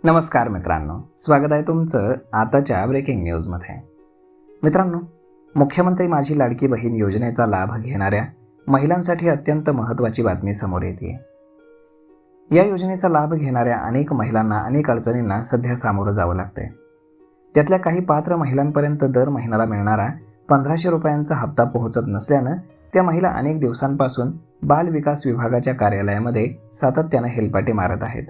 नमस्कार मित्रांनो, स्वागत आहे तुमचं आताच्या ब्रेकिंग न्यूजमध्ये। मित्रांनो, मुख्यमंत्री माझी लाडकी बहीण योजनेचा लाभ घेणाऱ्या महिलांसाठी अत्यंत महत्त्वाची बातमी समोर येते। या योजनेचा लाभ घेणाऱ्या अनेक महिलांना अनेक अडचणींना सध्या सामोरं जावं लागतंय। त्यातल्या काही पात्र महिलांपर्यंत दर महिन्याला मिळणारा 1500 रुपयांचा हप्ता पोहोचत नसल्यानं त्या महिला अनेक दिवसांपासून बाल विकास विभागाच्या कार्यालयामध्ये सातत्यानं हेलपाटे मारत आहेत।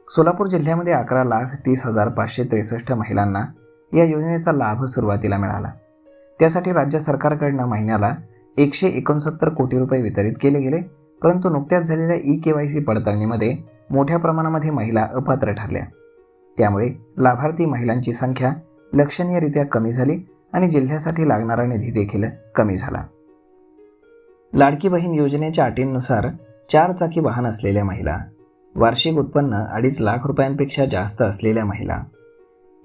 सोलापूर जिल्ह्यामध्ये 11,30,563 महिलांना या योजनेचा लाभ सुरुवातीला मिळाला। त्यासाठी राज्य सरकारकडून महिन्याला 169 कोटी रुपये वितरित केले गेले, परंतु नुकत्याच झालेल्या KYC पडताळणीमध्ये मोठ्या प्रमाणामध्ये महिला अपात्र ठरल्या। त्यामुळे लाभार्थी महिलांची संख्या लक्षणीयरित्या कमी झाली आणि जिल्ह्यासाठी लागणारा निधी देखील कमी झाला। लाडकी बहीण योजनेच्या अटींनुसार 4 चाकी वाहन असलेल्या महिला, वार्षिक उत्पन्न 2.5 लाख रुपयांपेक्षा जास्त असलेल्या महिला,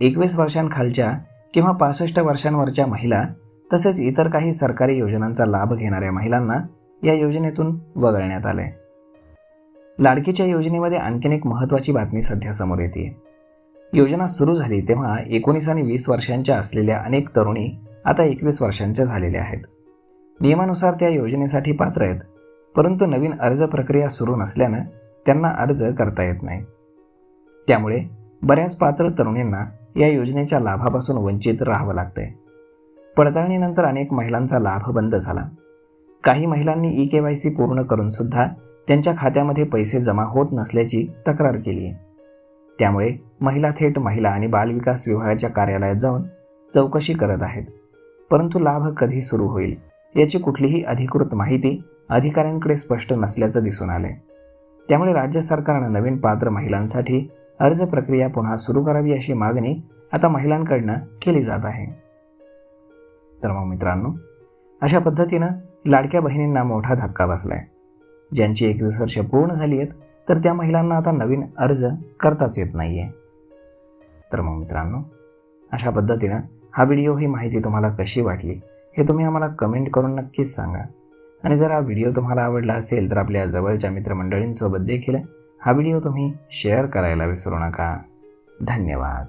21 वर्षांखालच्या किंवा 65 वर्षांवरच्या महिला तसेच इतर काही सरकारी योजनांचा लाभ घेणाऱ्या महिलांना या योजनेतून वगळण्यात आले। लाडकीच्या योजनेमध्ये आणखीन एक महत्त्वाची बातमी सध्या समोर येते। योजना सुरू झाली तेव्हा 19 आणि 20 वर्षांच्या असलेल्या अनेक तरुणी आता 21 वर्षांच्या झालेल्या आहेत। नियमानुसार त्या योजनेसाठी पात्र आहेत, परंतु नवीन अर्ज प्रक्रिया सुरू नसल्यानं त्यांना अर्ज करता येत नाही। त्यामुळे बऱ्याच पात्र तरुणींना या योजनेच्या लाभापासून वंचित राहावं लागतंय। पडताळणीनंतर अनेक महिलांचा लाभ बंद झाला। काही महिलांनी KYC पूर्ण करून सुद्धा त्यांच्या खात्यामध्ये पैसे जमा होत नसल्याची तक्रार केली आहे। त्यामुळे महिला थेट महिला आणि बालविकास विभागाच्या कार्यालयात जाऊन चौकशी करत आहेत, परंतु लाभ कधी सुरू होईल याची कुठलीही अधिकृत माहिती अधिकाऱ्यांकडे स्पष्ट नसल्याचं दिसून आले। त्यामुळे राज्य सरकारनं नवीन पात्र महिलांसाठी अर्ज प्रक्रिया पुन्हा सुरू करावी अशी मागणी आता महिलांकडनं केली जात आहे। तर मग मित्रांनो, अशा पद्धतीनं लाडक्या बहिणींना मोठा धक्का बसलाय। ज्यांची 21 वर्ष पूर्ण झाली आहेत तर त्या महिलांना आता नवीन अर्ज करताच येत नाहीये। तर मग मित्रांनो, अशा पद्धतीनं हा व्हिडिओ, ही माहिती तुम्हाला कशी वाटली हे तुम्ही आम्हाला कमेंट करून नक्कीच सांगा। आणि जर हा व्हिडिओ तुम्हाला आवडला असेल तर आपल्या जवळच्या मित्रमंडळींसोबत देखील हा व्हिडिओ तुम्ही शेअर करायला विसरू नका। धन्यवाद।